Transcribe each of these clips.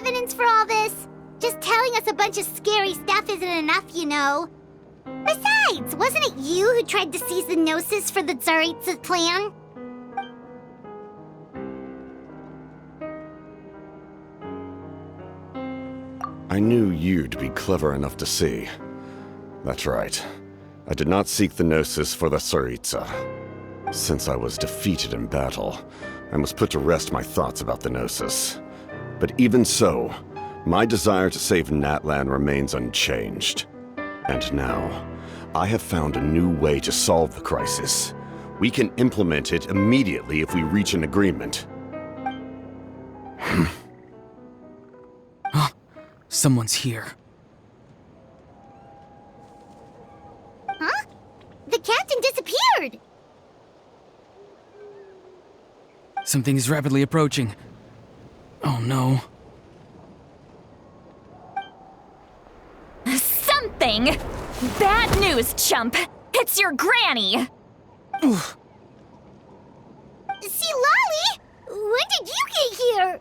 evidence for all this. Just telling us a bunch of scary stuff isn't enough, you know. Besides, wasn't it you who tried to seize the Gnosis for the Tsaritsa clan? I knew you'd be clever enough to see. That's right. I did not seek the Gnosis for the Tsaritsa. Since I was defeated in battle, I must put to rest my thoughts about the Gnosis. But even so, my desire to save Natlan remains unchanged. And now, I have found a new way to solve the crisis. We can implement it immediately if we reach an agreement. Someone's here. Huh? The captain disappeared! Something is rapidly approaching. Oh no. Something? Bad news, chump! It's your granny! Oof. See, Lolly? When did you get here?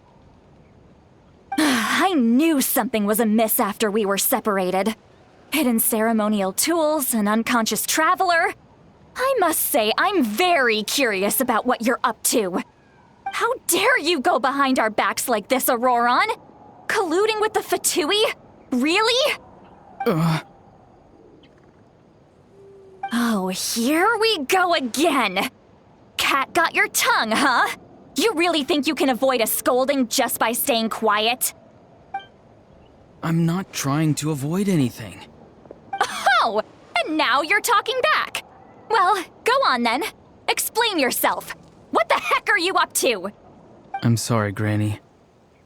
I knew something was amiss after we were separated. Hidden ceremonial tools, an unconscious traveler. I must say, I'm very curious about what you're up to. How dare you go behind our backs like this, Auroron? Colluding with the Fatui? Really? Oh, here we go again. Cat got your tongue, huh? You really think you can avoid a scolding just by staying quiet? I'm not trying to avoid anything. Oh, and now you're talking back. Well, go on then. Explain yourself. What the heck are you up to? I'm sorry, Granny.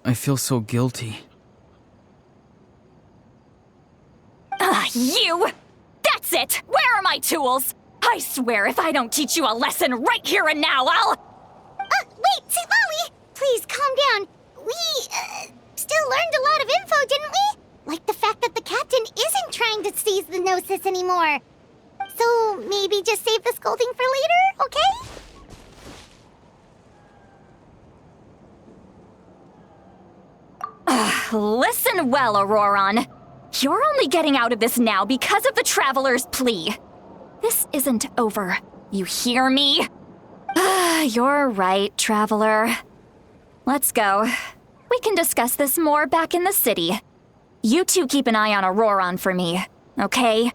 I feel so guilty. You! That's it! Where are my tools? I swear if I don't teach you a lesson right here and now, I'll... Wait, see, Lolly! Please, calm down. We, still learned a lot of info, didn't we? Like the fact that the captain isn't trying to seize the Gnosis anymore. So, maybe just save the scolding for later, okay? Listen well, Auroron. You're only getting out of this now because of the Traveler's plea. This isn't over. You hear me? You're right, Traveler. Let's go. We can discuss this more back in the city. You two keep an eye on Auroron for me, okay?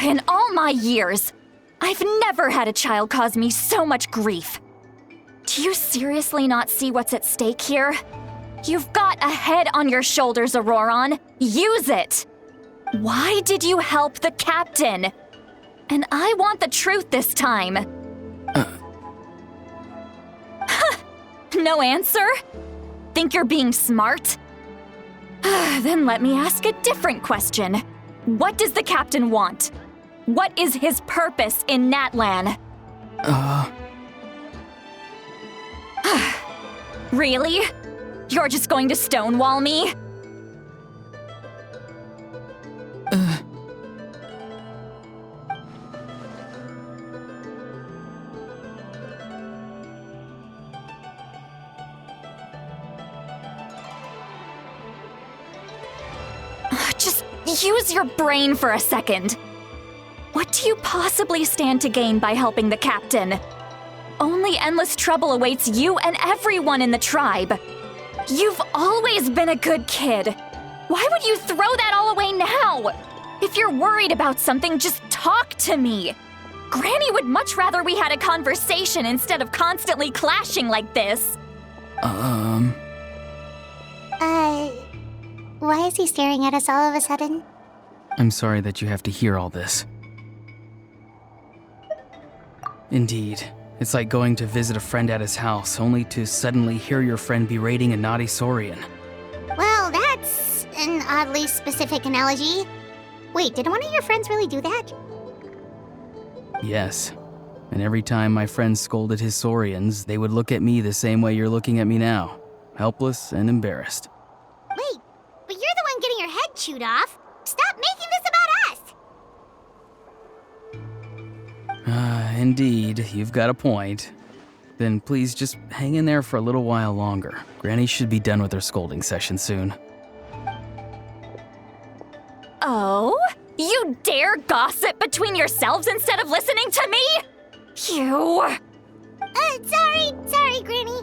In all my years, I've never had a child cause me so much grief. Do you seriously not see what's at stake here? You've got a head on your shoulders, Auroron. Use it! Why did you help the captain? And I want the truth this time. No answer? Think you're being smart? Then let me ask a different question. What does the captain want? What is his purpose in Natlan? Really? You're just going to stonewall me? Just use your brain for a second. What do you possibly stand to gain by helping the captain? Only endless trouble awaits you and everyone in the tribe. You've always been a good kid. Why would you throw that all away now? If you're worried about something, just talk to me. Granny would much rather we had a conversation instead of constantly clashing like this. Why is he staring at us all of a sudden? I'm sorry that you have to hear all this. Indeed, it's like going to visit a friend at his house, only to suddenly hear your friend berating a naughty Saurian. Well, that's an oddly specific analogy. Wait, did one of your friends really do that? Yes. And every time my friend scolded his Saurians, they would look at me the same way you're looking at me now. Helpless and embarrassed. Wait, but you're the one getting your head chewed off. Stop making this about us! Indeed, you've got a point. Then please just hang in there for a little while longer. Granny should be done with her scolding session soon. Oh? You dare gossip between yourselves instead of listening to me? You... Sorry, Granny.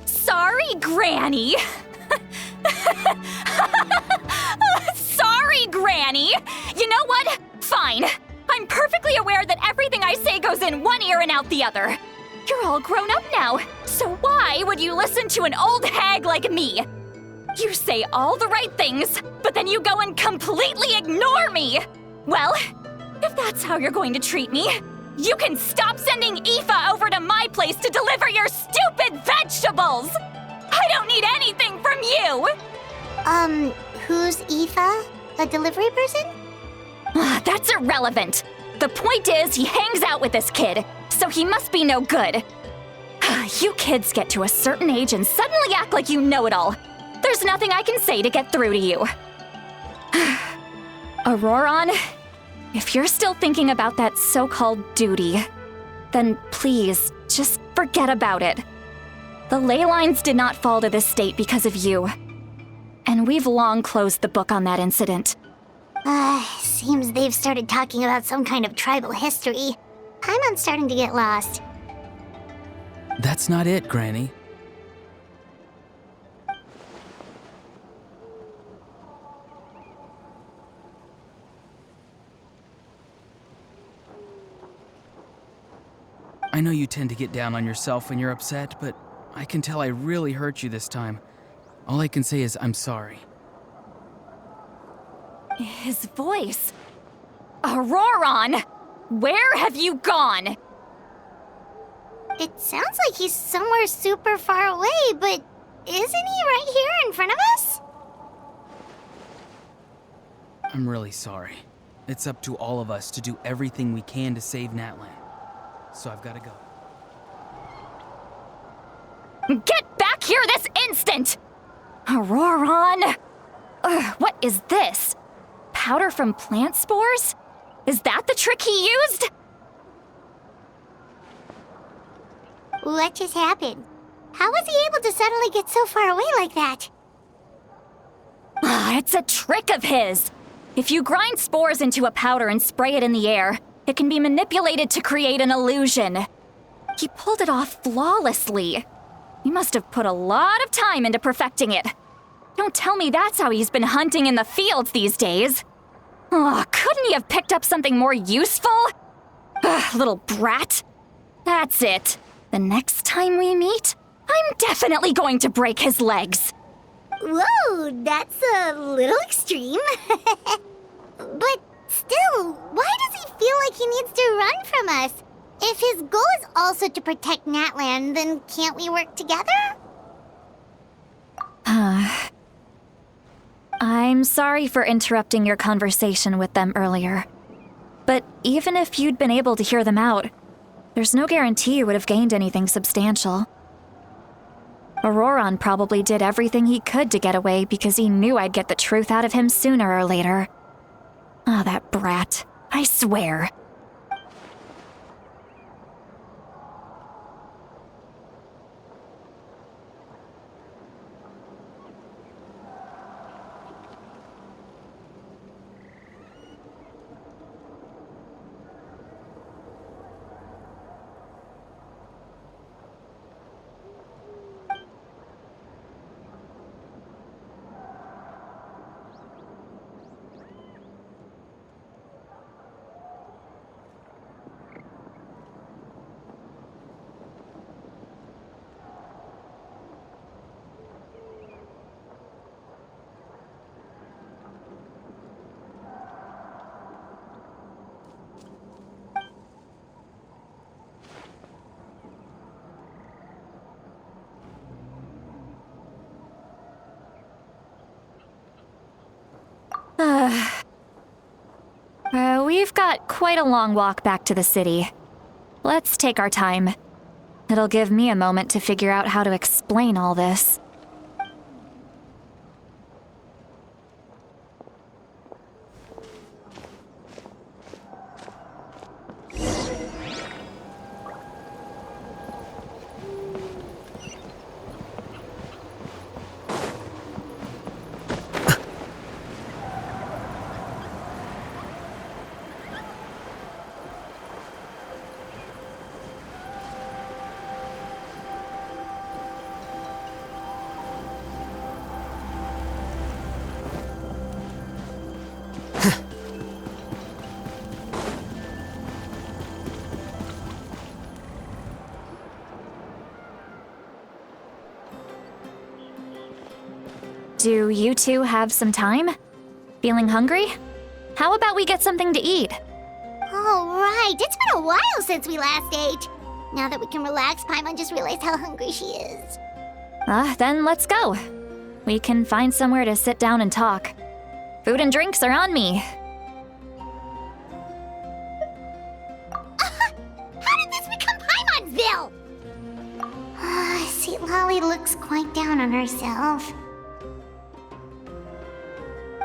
Sorry, Granny. Sorry, Granny. You know what? Fine. I'm perfectly aware that everything I say goes in one ear and out the other. You're all grown up now, so why would you listen to an old hag like me? You say all the right things, but then you go and completely ignore me. Well, if that's how you're going to treat me, you can stop sending Aoife over to my place to deliver your stupid vegetables! I don't need anything from you! Who's Aoife? A delivery person? That's irrelevant. The point is, he hangs out with this kid, so he must be no good. You kids get to a certain age and suddenly act like you know it all. There's nothing I can say to get through to you. Auroron, if you're still thinking about that so-called duty, then please, just forget about it. The ley lines did not fall to this state because of you. And we've long closed the book on that incident. Seems they've started talking about some kind of tribal history. I'm starting to get lost. That's not it, Granny. I know you tend to get down on yourself when you're upset, but I can tell I really hurt you this time. All I can say is I'm sorry. His voice. Auroron! Where have you gone? It sounds like he's somewhere super far away, but isn't he right here in front of us? I'm really sorry. It's up to all of us to do everything we can to save Natlan. So I've got to go. Get back here this instant! Auroron! What is this? Powder from plant spores? Is that the trick he used? What just happened? How was he able to suddenly get so far away like that? It's a trick of his. If you grind spores into a powder and spray it in the air, it can be manipulated to create an illusion. He pulled it off flawlessly. He must have put a lot of time into perfecting it. Don't tell me that's how he's been hunting in the fields these days. Oh, couldn't he have picked up something more useful? Little brat. That's it. The next time we meet, I'm definitely going to break his legs. Whoa, that's a little extreme. But still, why does he feel like he needs to run from us? If his goal is also to protect Natlan, then can't we work together? I'm sorry for interrupting your conversation with them earlier. But even if you'd been able to hear them out, there's no guarantee you would have gained anything substantial. Auroron probably did everything he could to get away because he knew I'd get the truth out of him sooner or later. Ah, that brat. I swear. We've got quite a long walk back to the city. Let's take our time. It'll give me a moment to figure out how to explain all this. Do you two have some time? Feeling hungry? How about we get something to eat? All right, it's been a while since we last ate. Now that we can relax, Paimon just realized how hungry she is. Then let's go. We can find somewhere to sit down and talk. Food and drinks are on me. How did this become Paimonville? See, Lolly looks quite down on herself.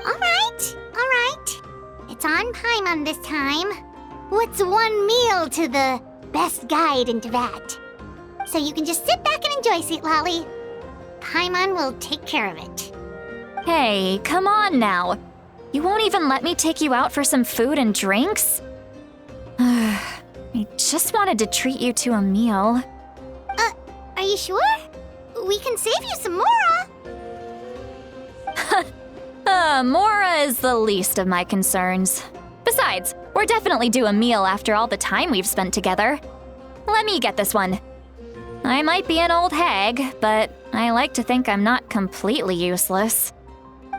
All right. It's on Paimon this time. What's one meal to the best guide into that? So you can just sit back and enjoy, sweet Lolly. Paimon will take care of it. Hey, come on now. You won't even let me take you out for some food and drinks? I just wanted to treat you to a meal. Are you sure? We can save you some Mora. Mora is the least of my concerns. Besides, we're definitely due a meal after all the time we've spent together. Let me get this one. I might be an old hag, but I like to think I'm not completely useless.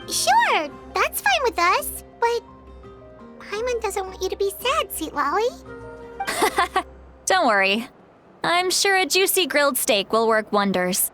Sure, that's fine with us, but Paimon doesn't want you to be sad, sweet Lolly. Don't worry. I'm sure a juicy grilled steak will work wonders.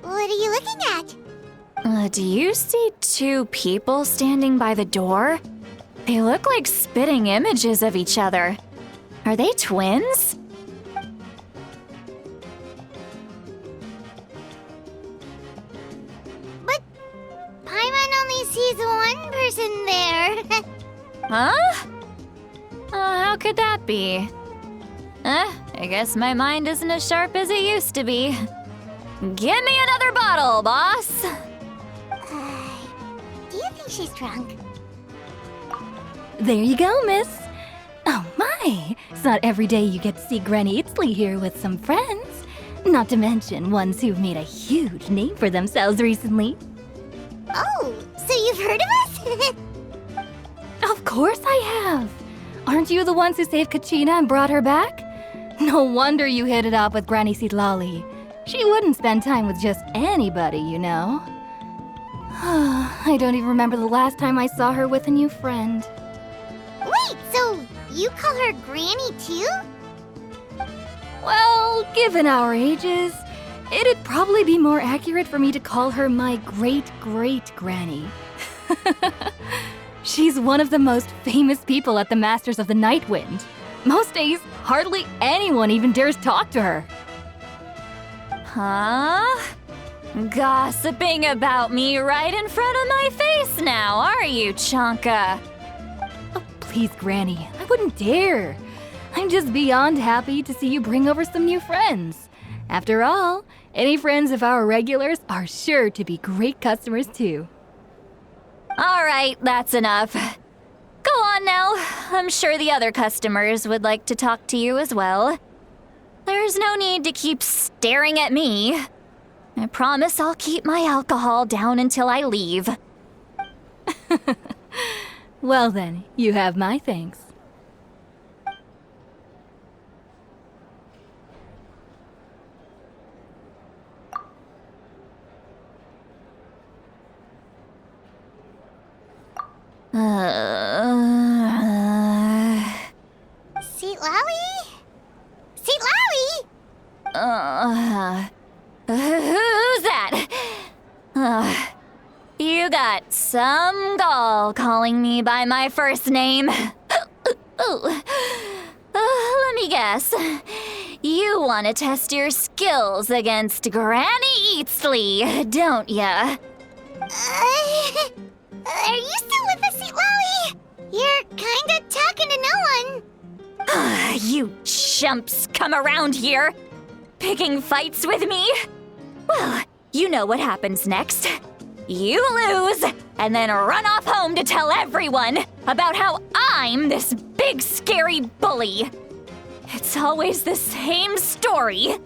What are you looking at? Do you see two people standing by the door? They look like spitting images of each other. Are they twins? But Paimon only sees one person there. Huh? How could that be? I guess my mind isn't as sharp as it used to be. Give me another bottle, boss! Do you think she's drunk? There you go, miss. Oh my, it's not every day you get to see Granny Itzley here with some friends. Not to mention ones who've made a huge name for themselves recently. Oh, so you've heard of us? Of course I have. Aren't you the ones who saved Kachina and brought her back? No wonder you hit it off with Granny Sitlali. She wouldn't spend time with just anybody, you know. I don't even remember the last time I saw her with a new friend. Wait, so you call her Granny too? Well, given our ages, it'd probably be more accurate for me to call her my great-great-granny. She's one of the most famous people at the Masters of the Nightwind. Most days, hardly anyone even dares talk to her. Huh? Gossiping about me right in front of my face now, are you, Chonka? Oh, please, Granny, I wouldn't dare. I'm just beyond happy to see you bring over some new friends. After all, any friends of our regulars are sure to be great customers too. All right, that's enough. Go on now. I'm sure the other customers would like to talk to you as well. There's no need to keep staring at me. I promise I'll keep my alcohol down until I leave. Well then, you have my thanks. Seat Lally? Seat Lally! Who's that? You got some gall calling me by my first name. Let me guess. You want to test your skills against Granny Eatsley, don't ya? Are you still with us, Seat Lally? You're kinda talking to no one. You chumps come around here, picking fights with me? Well, you know what happens next. You lose, and then run off home to tell everyone about how I'm this big scary bully. It's always the same story.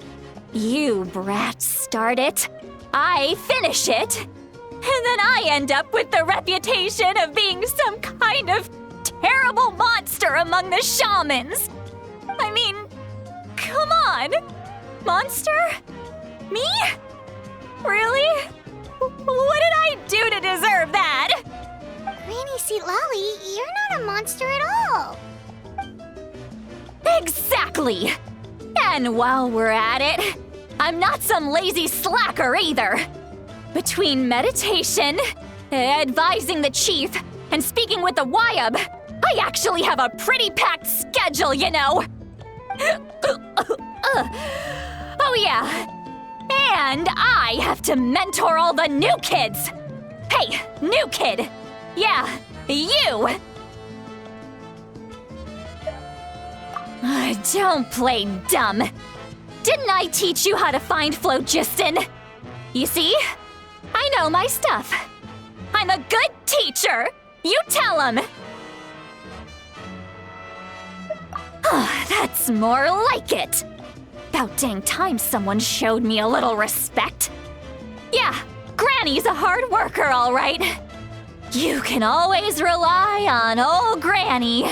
You brats start it, I finish it, and then I end up with the reputation of being some kind of terrible monster among the shamans. I mean, come on. Monster? Me? Really? What did I do to deserve that? Granny Seat Lally, you're not a monster at all. Exactly! And while we're at it, I'm not some lazy slacker either. Between meditation, advising the chief, and speaking with the Wyab, I actually have a pretty packed schedule, you know. Oh yeah. And I have to mentor all the new kids. Hey, new kid. Yeah, you. Don't play dumb. Didn't I teach you how to find phlogiston? You see? I know my stuff. I'm a good teacher. You tell him. That's more like it. About dang time someone showed me a little respect. Yeah, Granny's a hard worker, all right. You can always rely on old Granny.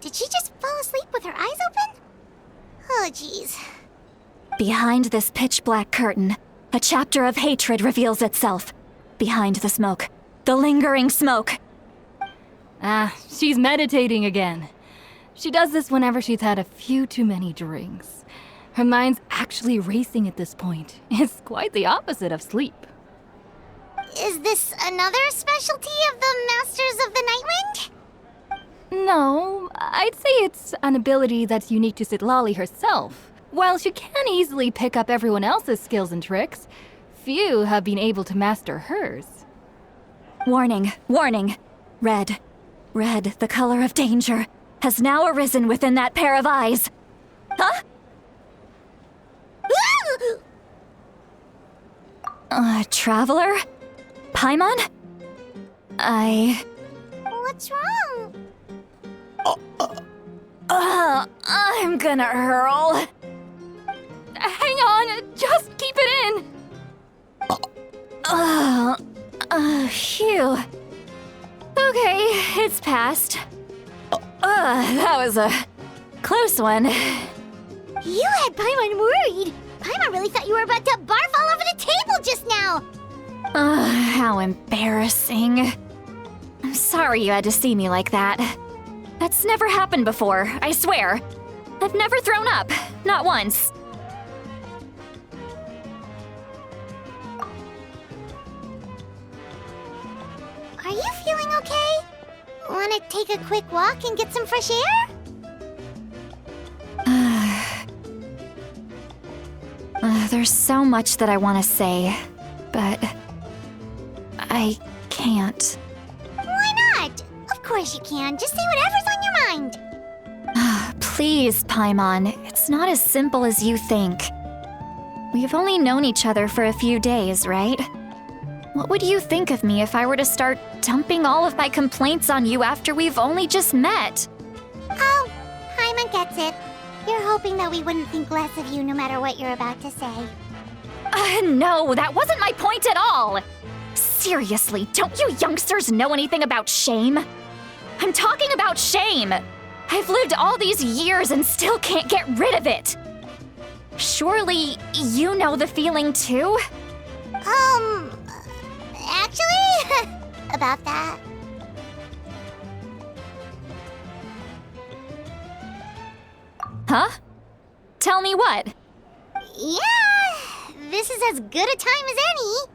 Did she just fall asleep with her eyes open? Oh, jeez. Behind this pitch-black curtain, a chapter of hatred reveals itself. Behind the smoke. The lingering smoke. She's meditating again. She does this whenever she's had a few too many drinks. Her mind's actually racing at this point. It's quite the opposite of sleep. Is this another specialty of the Masters of the Nightwind? No, I'd say it's an ability that's unique to Sitlali herself. While she can easily pick up everyone else's skills and tricks, few have been able to master hers. Warning, warning. Red, the color of danger, has now arisen within that pair of eyes. Huh? Traveler? Paimon? What's wrong? I'm gonna hurl. Hang on, just keep it in! Phew. Okay, it's passed. That was a close one. You had Paimon worried. Paimon really thought you were about to barf all over the table just now. How embarrassing. I'm sorry you had to see me like that. That's never happened before, I swear. I've never thrown up, not once. Are you feeling okay? Want to take a quick walk and get some fresh air? There's so much that I want to say, but I can't. Why not? Of course you can. Just say whatever's on your mind. Please, Paimon, it's not as simple as you think. We've only known each other for a few days, right? What would you think of me if I were to start dumping all of my complaints on you after we've only just met? Oh, Paimon gets it. You're hoping that we wouldn't think less of you no matter what you're about to say. No, that wasn't my point at all! Seriously, don't you youngsters know anything about shame? I'm talking about shame! I've lived all these years and still can't get rid of it! Surely, you know the feeling too? Actually, about that. Huh? Tell me what? Yeah, this is as good a time as any.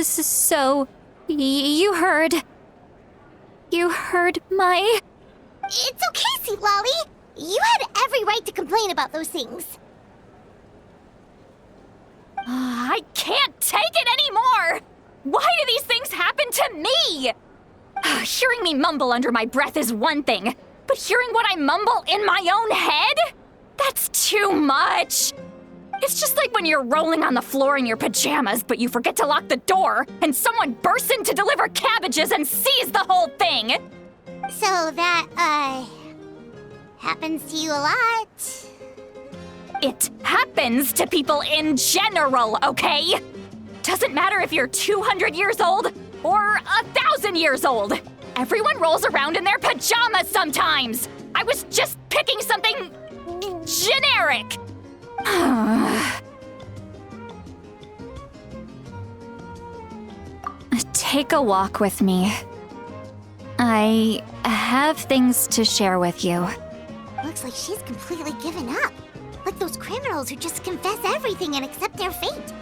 So, you heard my... It's okay, Sweet Lolly. You had every right to complain about those things. I can't take it anymore! Why do these things happen to me? Hearing me mumble under my breath is one thing, but hearing what I mumble in my own head? That's too much! It's just like when you're rolling on the floor in your pajamas, but you forget to lock the door, and someone bursts in to deliver cabbages and sees the whole thing! So that, happens to you a lot. It happens to people in general, okay? Doesn't matter if you're 200 years old or 1,000 years old. Everyone rolls around in their pajamas sometimes. I was just picking something generic. Take a walk with me. I have things to share with you. Looks like she's completely given up. Like those criminals who just confess everything and accept their fate.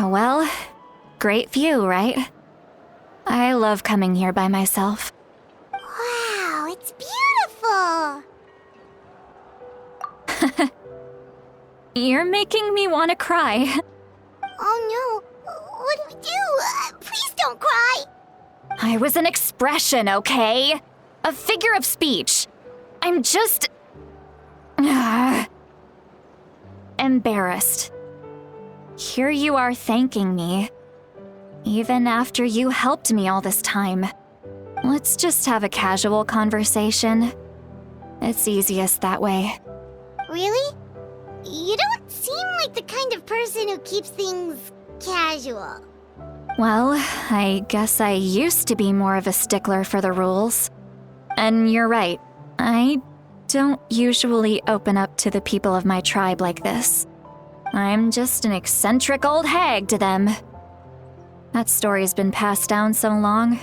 Well, great view, right? I love coming here by myself. Wow, it's beautiful. You're making me want to cry. Oh no, what do we do? Please don't cry. I was an expression, okay? A figure of speech. I'm just... embarrassed. Here you are thanking me. Even after you helped me all this time. Let's just have a casual conversation. It's easiest that way. Really? You don't seem like the kind of person who keeps things casual. Well, I guess I used to be more of a stickler for the rules. And you're right, I don't usually open up to the people of my tribe like this. I'm just an eccentric old hag to them. That story's been passed down so long,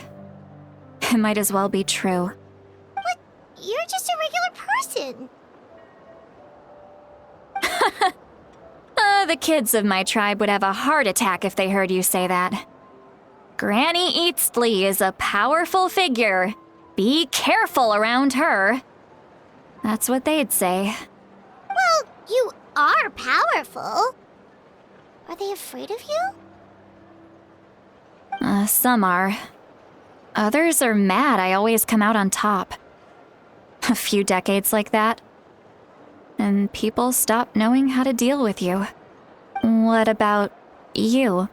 it might as well be true. But you're just a regular person. The kids of my tribe would have a heart attack if they heard you say that. Granny Eastley is a powerful figure. Be careful around her. That's what they'd say. Well, you are powerful. Are they afraid of you? Some are. Others are mad I always come out on top. A few decades like that, and people stop knowing how to deal with you. What about you?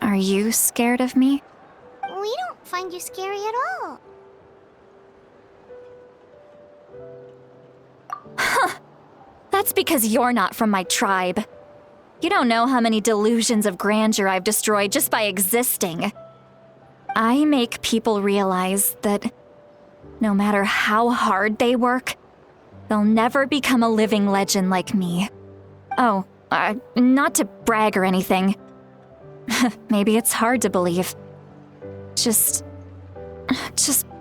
Are you scared of me? We don't find you scary at all. That's because you're not from my tribe. You don't know how many delusions of grandeur I've destroyed just by existing. I make people realize that no matter how hard they work, they'll never become a living legend like me. Oh, not to brag or anything. Maybe it's hard to believe. Just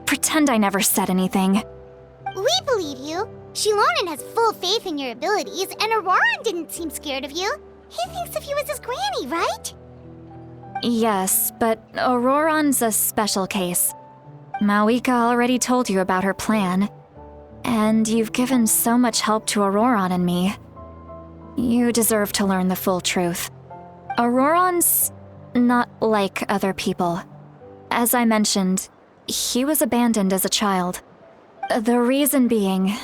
pretend I never said anything. We believe you. Shilonen has full faith in your abilities, and Auroran didn't seem scared of you. He thinks of you as his granny, right? Yes, but Auroran's a special case. Mawika already told you about her plan. And you've given so much help to Auroran and me. You deserve to learn the full truth. Auroran's not like other people. As I mentioned, he was abandoned as a child. The reason being,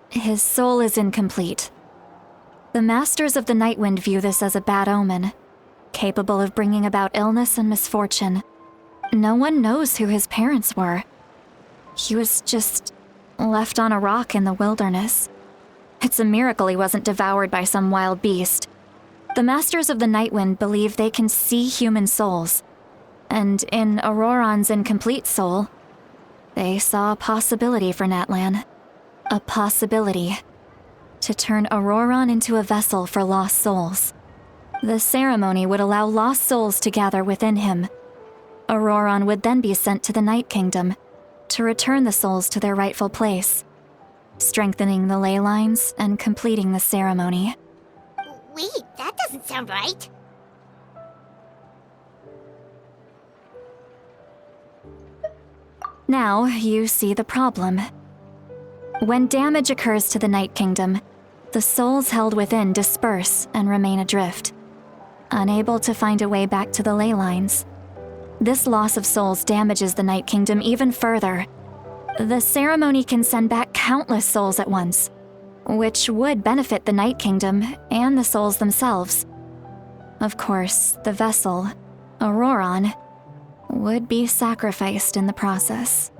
his soul is incomplete. The Masters of the Nightwind view this as a bad omen, capable of bringing about illness and misfortune. No one knows who his parents were. He was just left on a rock in the wilderness. It's a miracle he wasn't devoured by some wild beast. The Masters of the Nightwind believe they can see human souls, and in Auroran's incomplete soul, they saw a possibility for Natlan. A possibility to turn Auroran into a vessel for lost souls. The ceremony would allow lost souls to gather within him. Auroran would then be sent to the Night Kingdom to return the souls to their rightful place, strengthening the ley lines and completing the ceremony. Wait, that doesn't sound right. Now you see the problem. When damage occurs to the Night Kingdom, the souls held within disperse and remain adrift, unable to find a way back to the ley lines. This loss of souls damages the Night Kingdom even further. The ceremony can send back countless souls at once, which would benefit the Night Kingdom and the souls themselves. Of course, the vessel, Auroran, would be sacrificed in the process.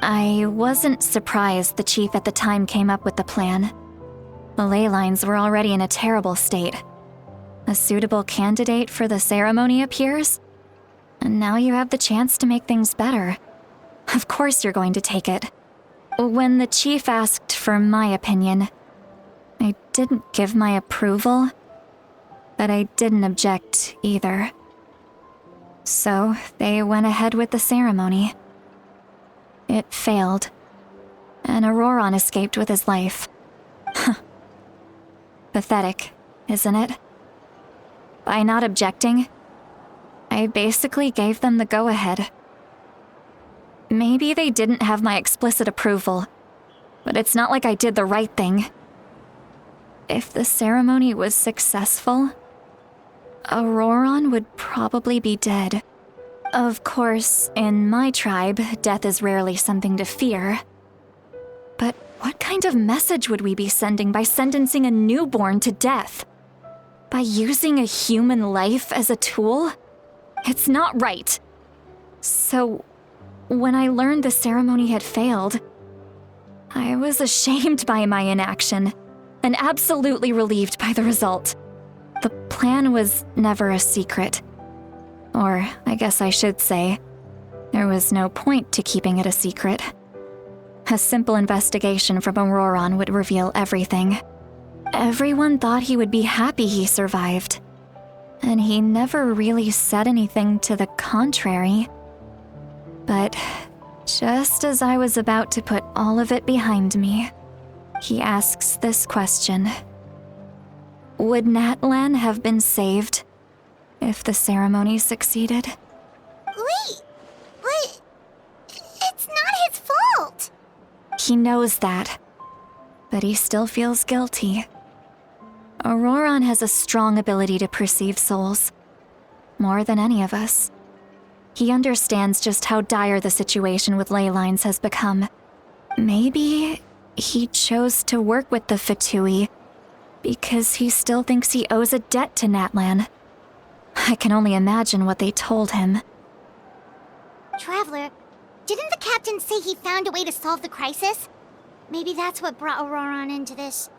I wasn't surprised the chief at the time came up with the plan. The ley lines were already in a terrible state. A suitable candidate for the ceremony appears, and now you have the chance to make things better. Of course you're going to take it. When the chief asked for my opinion, I didn't give my approval, but I didn't object either. So they went ahead with the ceremony. It failed, and Auroran escaped with his life. Pathetic, isn't it? By not objecting, I basically gave them the go-ahead. Maybe they didn't have my explicit approval, but it's not like I did the right thing. If the ceremony was successful, Auroran would probably be dead. Of course, in my tribe, death is rarely something to fear. But what kind of message would we be sending by sentencing a newborn to death? By using a human life as a tool? It's not right. So, when I learned the ceremony had failed, I was ashamed by my inaction, and absolutely relieved by the result. The plan was never a secret. Or, I guess I should say, there was no point to keeping it a secret. A simple investigation from Auroran would reveal everything. Everyone thought he would be happy he survived, and he never really said anything to the contrary. But just as I was about to put all of it behind me, he asks this question. Would Natlan have been saved if the ceremony succeeded? Wait, but it's not his fault. He knows that, but he still feels guilty. Auroran has a strong ability to perceive souls, more than any of us. He understands just how dire the situation with ley lines has become. Maybe he chose to work with the Fatui because he still thinks he owes a debt to Natlan. I can only imagine what they told him. Traveler, didn't the captain say he found a way to solve the crisis? Maybe that's what brought Auroran into this.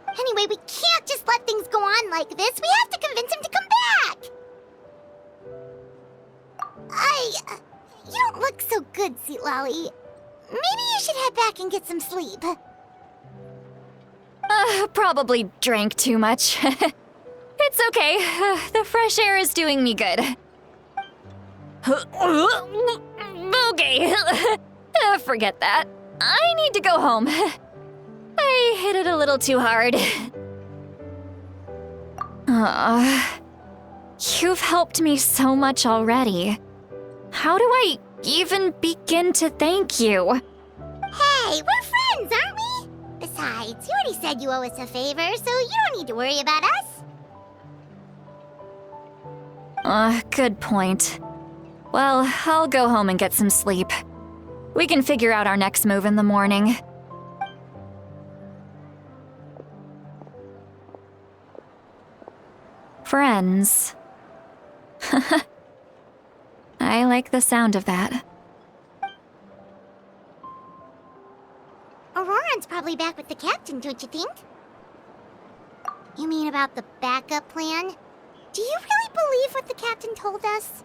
Anyway, we can't just let things go on like this. We have to convince him to come back! You don't look so good, Lolly. Maybe you should head back and get some sleep. Probably drank too much. It's okay. The fresh air is doing me good. Okay. Forget that. I need to go home. I hit it a little too hard. You've helped me so much already. How do I even begin to thank you? Hey, we're friends, aren't we? Besides, you already said you owe us a favor, so you don't need to worry about us. Good point. Well, I'll go home and get some sleep. We can figure out our next move in the morning. Friends. I like the sound of that. Auroran's probably back with the captain, don't you think? You mean about the backup plan? Do you really believe what the captain told us?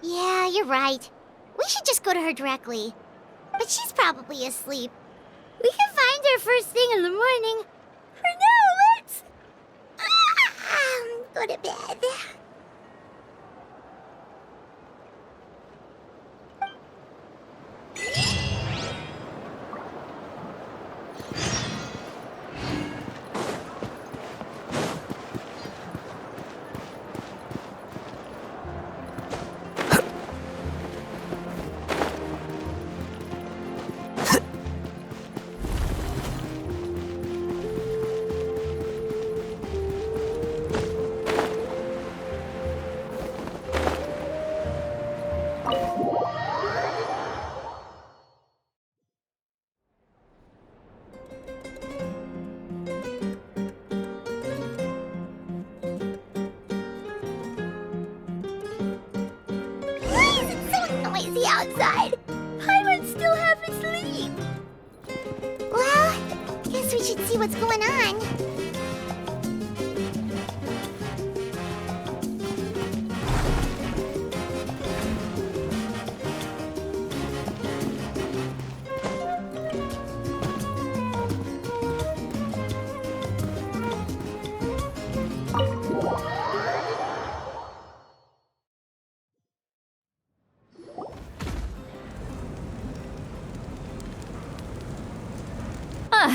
Yeah, you're right. We should just go to her directly. But she's probably asleep. We can find her first thing in the morning. For now, let's... go to bed. Outside. Paimon still half asleep. Well, guess we should see what's going on.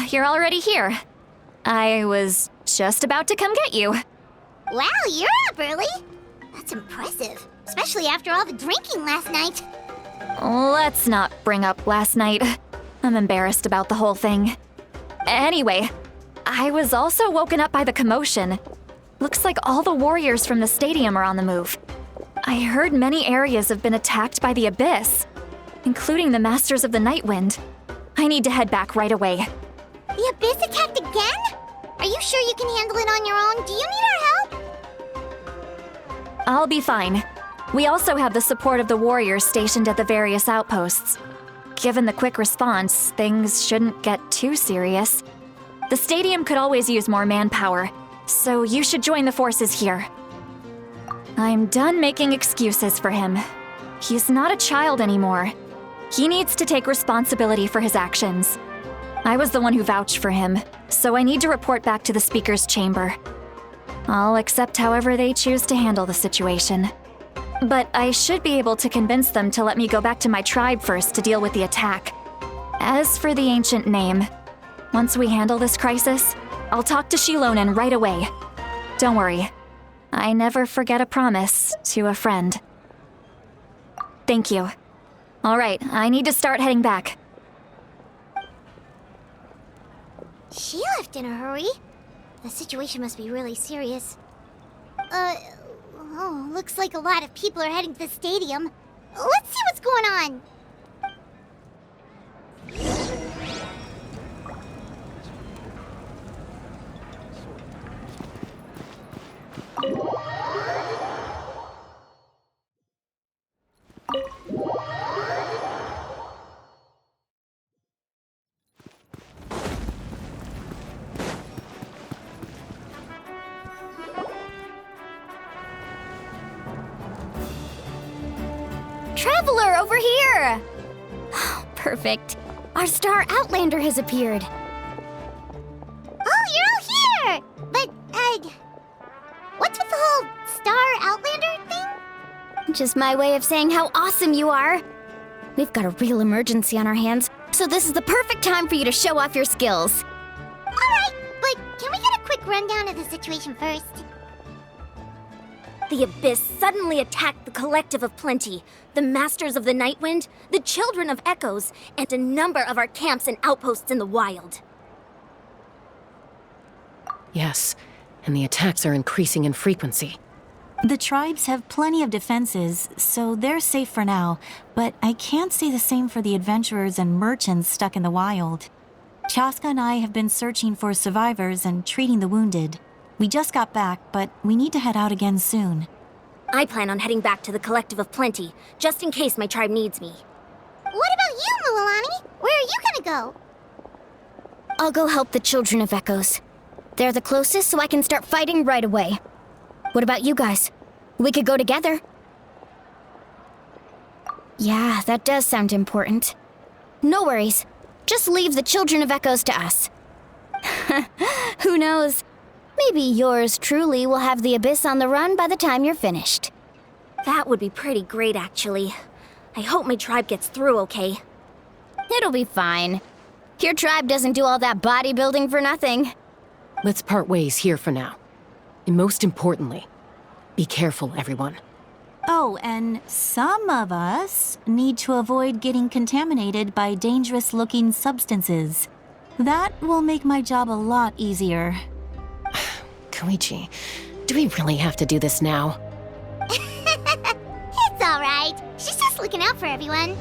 You're already here. I was just about to come get you. Wow, you're up early. That's impressive, especially after all the drinking last night. Let's not bring up last night. I'm embarrassed about the whole thing. Anyway, I was also woken up by the commotion. Looks like all the warriors from the stadium are on the move. I heard many areas have been attacked by the Abyss, including the Masters of the Nightwind. I need to head back right away. The Abyss attacked again? Are you sure you can handle it on your own? Do you need our help? I'll be fine. We also have the support of the warriors stationed at the various outposts. Given the quick response, things shouldn't get too serious. The stadium could always use more manpower, so you should join the forces here. I'm done making excuses for him. He's not a child anymore. He needs to take responsibility for his actions. I was the one who vouched for him, so I need to report back to the Speaker's chamber. I'll accept however they choose to handle the situation. But I should be able to convince them to let me go back to my tribe first to deal with the attack. As for the ancient name, once we handle this crisis, I'll talk to Shilonen right away. Don't worry, I never forget a promise to a friend. Thank you. All right, I need to start heading back. She left in a hurry. The situation must be really serious. Oh, looks like a lot of people are heading to the stadium. Let's see what's going on. Traveler, over here! Perfect. Our star Outlander has appeared. Oh, you're all here! But, what's with the whole Star Outlander thing? Just my way of saying how awesome you are. We've got a real emergency on our hands, so this is the perfect time for you to show off your skills. Alright, but can we get a quick rundown of the situation first? The Abyss suddenly attacked the Collective of Plenty, the Masters of the Nightwind, the Children of Echoes, and a number of our camps and outposts in the wild. Yes, and the attacks are increasing in frequency. The tribes have plenty of defenses, so they're safe for now, but I can't say the same for the adventurers and merchants stuck in the wild. Chaska and I have been searching for survivors and treating the wounded. We just got back, but we need to head out again soon. I plan on heading back to the Collective of Plenty, just in case my tribe needs me. What about you, Mualani? Where are you gonna go? I'll go help the Children of Echoes. They're the closest, so I can start fighting right away. What about you guys? We could go together. Yeah, that does sound important. No worries. Just leave the Children of Echoes to us. Who knows? Maybe yours truly will have the Abyss on the run by the time you're finished. That would be pretty great, actually. I hope my tribe gets through okay. It'll be fine. Your tribe doesn't do all that bodybuilding for nothing. Let's part ways here for now. And most importantly, be careful, everyone. Oh, and some of us need to avoid getting contaminated by dangerous-looking substances. That will make my job a lot easier. Koichi, do we really have to do this now? It's alright. She's just looking out for everyone.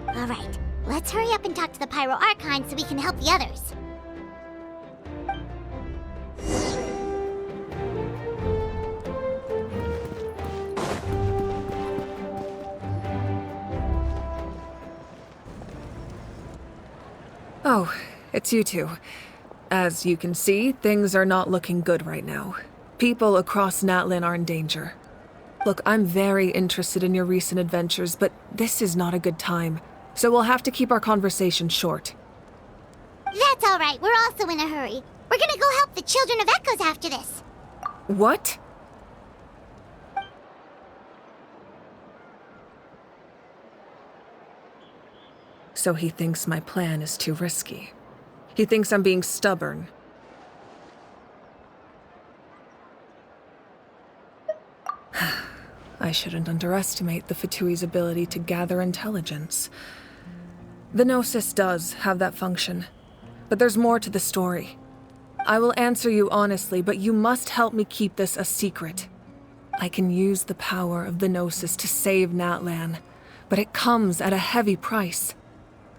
Alright, let's hurry up and talk to the Pyro Archon so we can help the others. Oh, it's you two. As you can see, things are not looking good right now. People across Natlin are in danger. Look, I'm very interested in your recent adventures, but this is not a good time. So we'll have to keep our conversation short. That's alright, we're also in a hurry. We're gonna go help the Children of Echoes after this. What? So he thinks my plan is too risky. He thinks I'm being stubborn. I shouldn't underestimate the Fatui's ability to gather intelligence. The Gnosis does have that function, but there's more to the story. I will answer you honestly, but you must help me keep this a secret. I can use the power of the Gnosis to save Natlan, but it comes at a heavy price.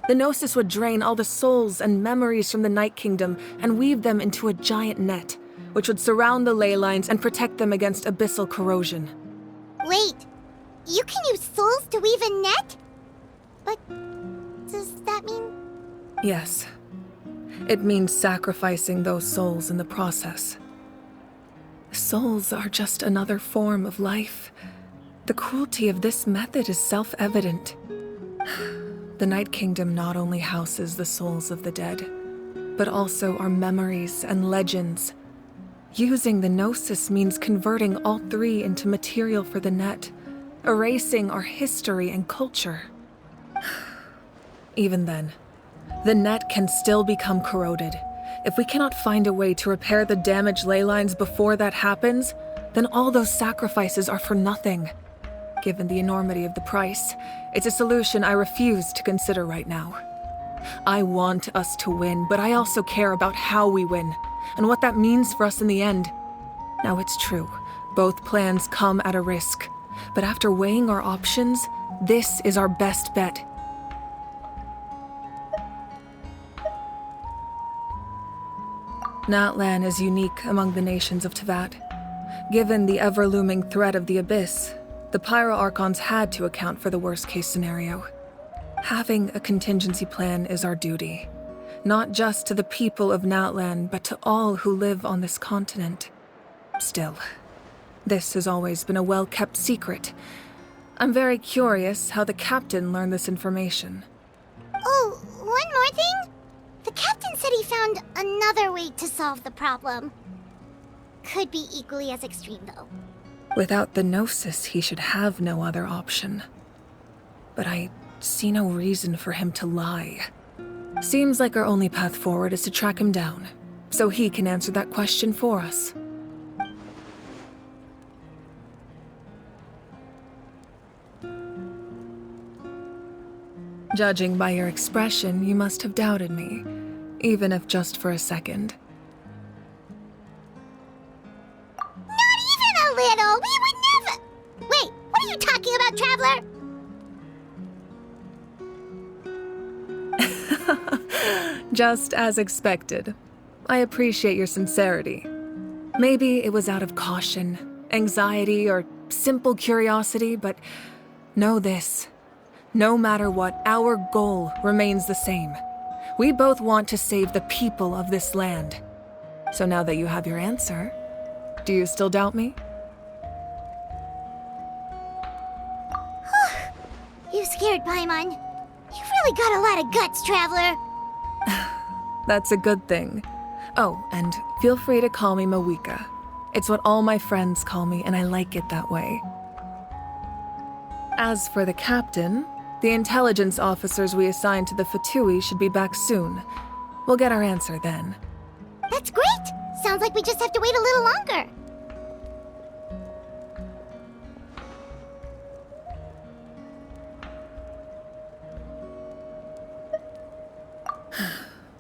The Gnosis would drain all the souls and memories from the Night Kingdom and weave them into a giant net, which would surround the ley lines and protect them against abyssal corrosion. Wait, you can use souls to weave a net? But does that mean... Yes. It means sacrificing those souls in the process. Souls are just another form of life. The cruelty of this method is self-evident. The Night Kingdom not only houses the souls of the dead, but also our memories and legends. Using the Gnosis means converting all three into material for the net, erasing our history and culture. Even then, the net can still become corroded. If we cannot find a way to repair the damaged ley lines before that happens, then all those sacrifices are for nothing. Given the enormity of the price, it's a solution I refuse to consider right now. I want us to win, but I also care about how we win, and what that means for us in the end. Now it's true, both plans come at a risk. But after weighing our options, this is our best bet. Natlan is unique among the nations of Teyvat. Given the ever-looming threat of the Abyss, the Pyro Archons had to account for the worst-case scenario. Having a contingency plan is our duty, not just to the people of Natlan, but to all who live on this continent. Still, this has always been a well-kept secret. I'm very curious how the captain learned this information. Oh, one more thing? The captain said he found another way to solve the problem. Could be equally as extreme, though. Without the Gnosis, he should have no other option. But I see no reason for him to lie. Seems like our only path forward is to track him down, so he can answer that question for us. Judging by your expression, you must have doubted me, even if just for a second. Not even a little! We would never— Wait, what are you talking about, Traveler? Just as expected. I appreciate your sincerity. Maybe it was out of caution, anxiety, or simple curiosity, but know this. No matter what, our goal remains the same. We both want to save the people of this land. So now that you have your answer, do you still doubt me? You scared Paimon. You've really got a lot of guts, Traveler. That's a good thing. Oh, and feel free to call me Mawika. It's what all my friends call me, and I like it that way. As for the captain, the intelligence officers we assigned to the Fatui should be back soon. We'll get our answer then. That's great! Sounds like we just have to wait a little longer.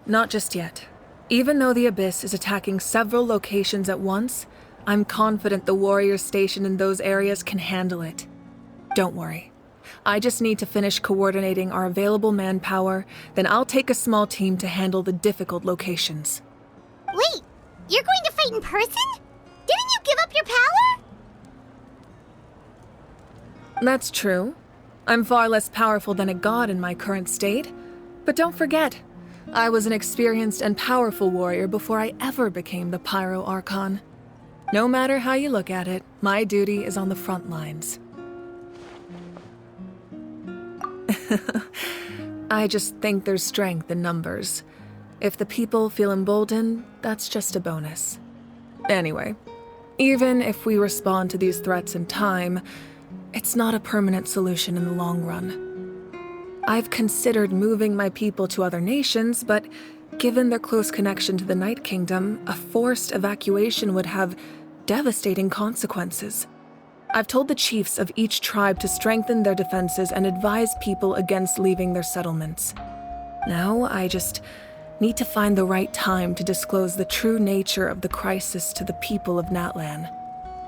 Not just yet. Even though the Abyss is attacking several locations at once, I'm confident the warriors stationed in those areas can handle it. Don't worry. I just need to finish coordinating our available manpower, then I'll take a small team to handle the difficult locations. Wait, you're going to fight in person? Didn't you give up your power? That's true. I'm far less powerful than a god in my current state. But don't forget, I was an experienced and powerful warrior before I ever became the Pyro Archon. No matter how you look at it, my duty is on the front lines. I just think there's strength in numbers. If the people feel emboldened, that's just a bonus. Anyway, even if we respond to these threats in time, it's not a permanent solution in the long run. I've considered moving my people to other nations, but given their close connection to the Night Kingdom, a forced evacuation would have devastating consequences. I've told the chiefs of each tribe to strengthen their defenses and advise people against leaving their settlements. Now, I just need to find the right time to disclose the true nature of the crisis to the people of Natlan.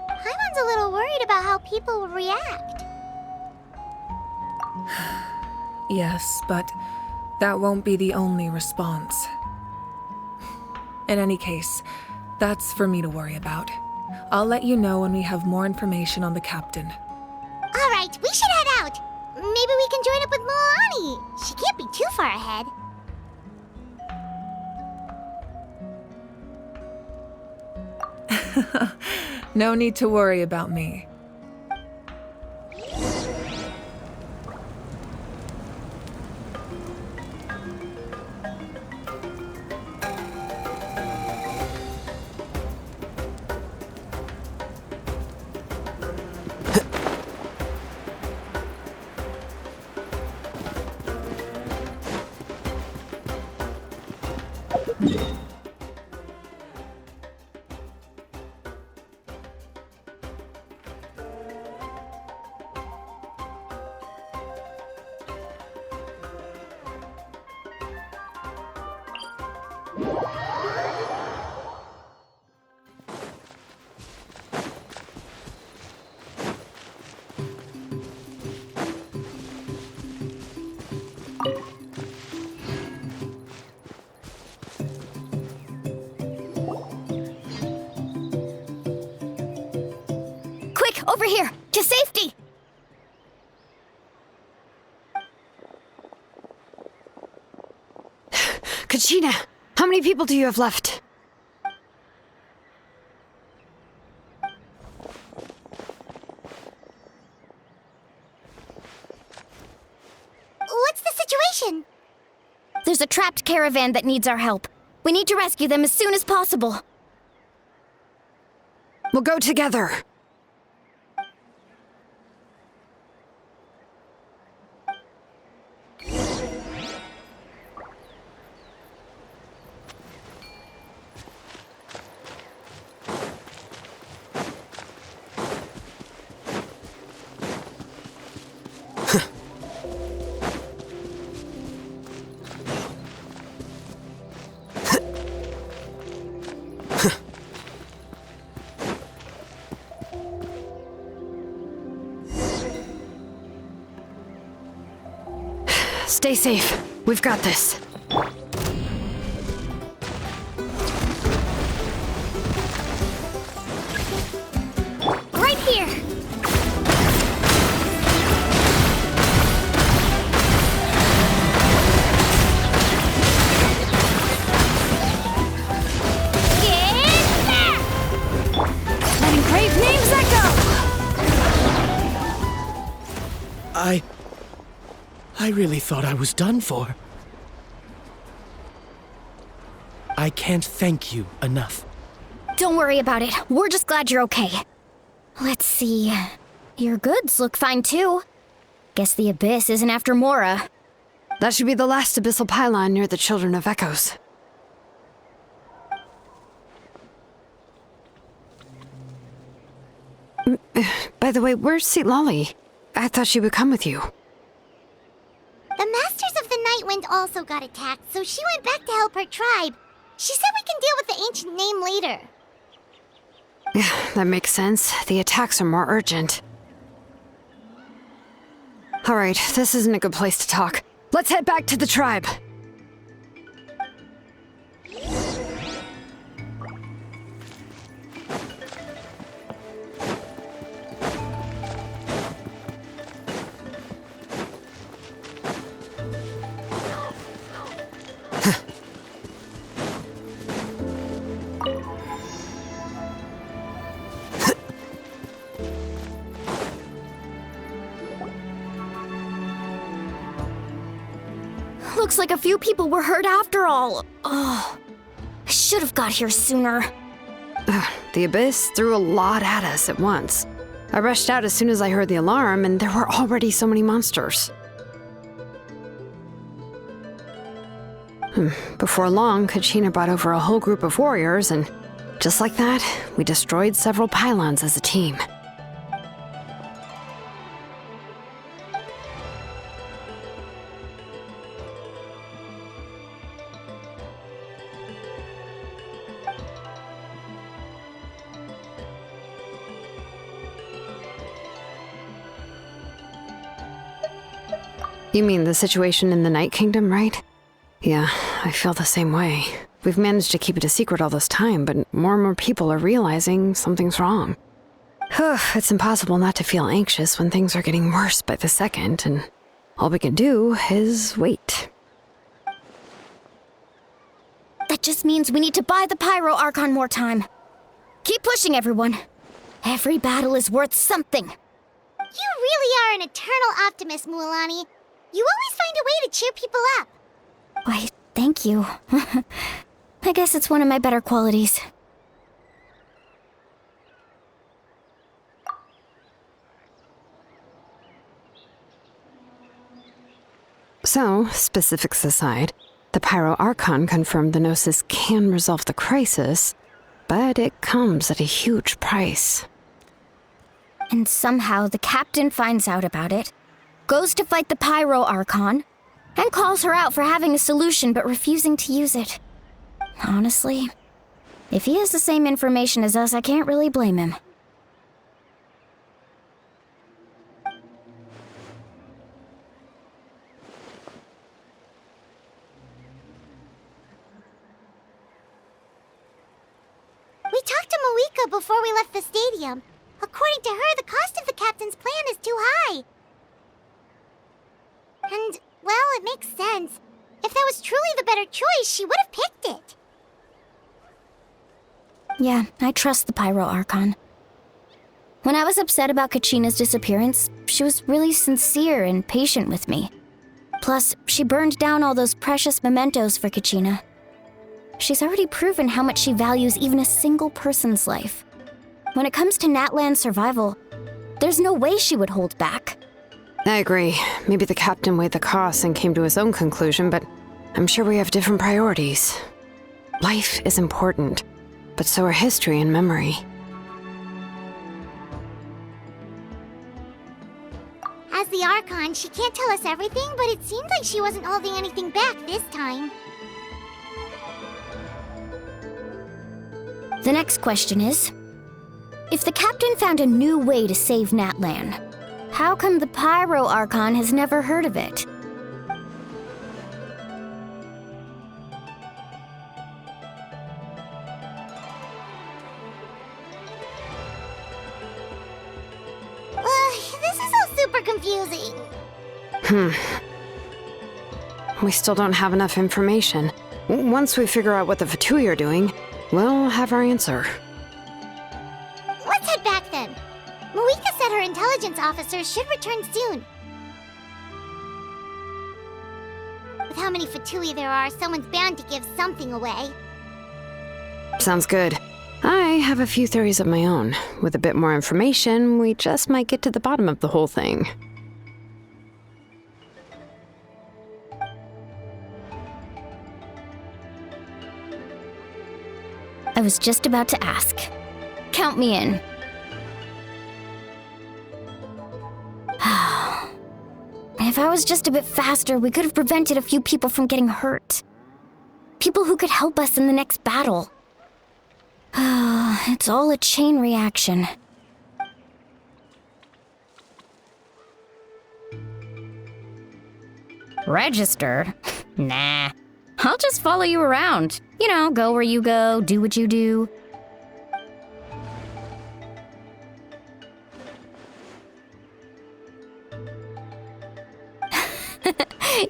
Paimon's a little worried about how people will react. Yes, but that won't be the only response. In any case, that's for me to worry about. I'll let you know when we have more information on the captain. All right, we should head out. Maybe we can join up with Moani. She can't be too far ahead. No need to worry about me. Over here, to safety! Kachina, how many people do you have left? What's the situation? There's a trapped caravan that needs our help. We need to rescue them as soon as possible. We'll go together. Stay safe. We've got this. Right here! Get back! Letting brave names echo! I really thought I was done for. I can't thank you enough. Don't worry about it. We're just glad you're okay. Let's see. Your goods look fine too. Guess the Abyss isn't after Mora. That should be the last abyssal pylon near the Children of Echoes. By the way, where's Lolly? I thought she would come with you. The Masters of the Nightwind also got attacked, so she went back to help her tribe. She said we can deal with the ancient name later. Yeah, that makes sense. The attacks are more urgent. Alright, this isn't a good place to talk. Let's head back to the tribe. Looks like a few people were hurt after all. Oh, I should have got here sooner. The Abyss threw a lot at us at once. I rushed out as soon as I heard the alarm, and there were already so many monsters. Before long, Kachina brought over a whole group of warriors, and just like that, we destroyed several pylons as a team. You mean the situation in the Night Kingdom, right? Yeah, I feel the same way. We've managed to keep it a secret all this time, but more and more people are realizing something's wrong. It's impossible not to feel anxious when things are getting worse by the second, and all we can do is wait. That just means we need to buy the Pyro Archon more time. Keep pushing, everyone. Every battle is worth something. You really are an eternal optimist, Mualani. You always find a way to cheer people up. Why, thank you. I guess it's one of my better qualities. So, specifics aside, the Pyro Archon confirmed the Gnosis can resolve the crisis, but it comes at a huge price. And somehow the captain finds out about it, goes to fight the Pyro Archon, and calls her out for having a solution but refusing to use it. Honestly, if he has the same information as us, I can't really blame him. We talked to Moika before we left the stadium. According according to her, the cost of the captain's plan is too high. And, well, it makes sense. If that was truly the better choice, she would have picked it. Yeah, I trust the Pyro Archon. When I was upset about Kachina's disappearance, she was really sincere and patient with me. Plus, she burned down all those precious mementos for Kachina. She's already proven how much she values even a single person's life. When it comes to Natlan's survival, there's no way she would hold back. I agree. Maybe the captain weighed the costs and came to his own conclusion, but I'm sure we have different priorities. Life is important, but so are history and memory. As the Archon, she can't tell us everything, but it seemed like she wasn't holding anything back this time. The next question is, if the captain found a new way to save Natlan, how come the Pyro Archon has never heard of it? This is all super confusing. We still don't have enough information. Once we figure out what the Fatui are doing, we'll have our answer. Let's head back then. Moika said her intelligence officer should return soon. With how many Fatui there are, someone's bound to give something away. Sounds good. I have a few theories of my own. With a bit more information, we just might get to the bottom of the whole thing. I was just about to ask. Count me in. If I was just a bit faster, we could have prevented a few people from getting hurt. People who could help us in the next battle. It's all a chain reaction. Registered? Nah. I'll just follow you around. You know, go where you go, do what you do.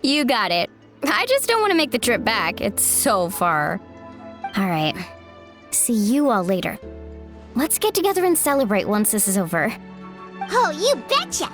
You got it. I just don't want to make the trip back. It's so far. All right. See you all later. Let's get together and celebrate once this is over. Oh, you betcha!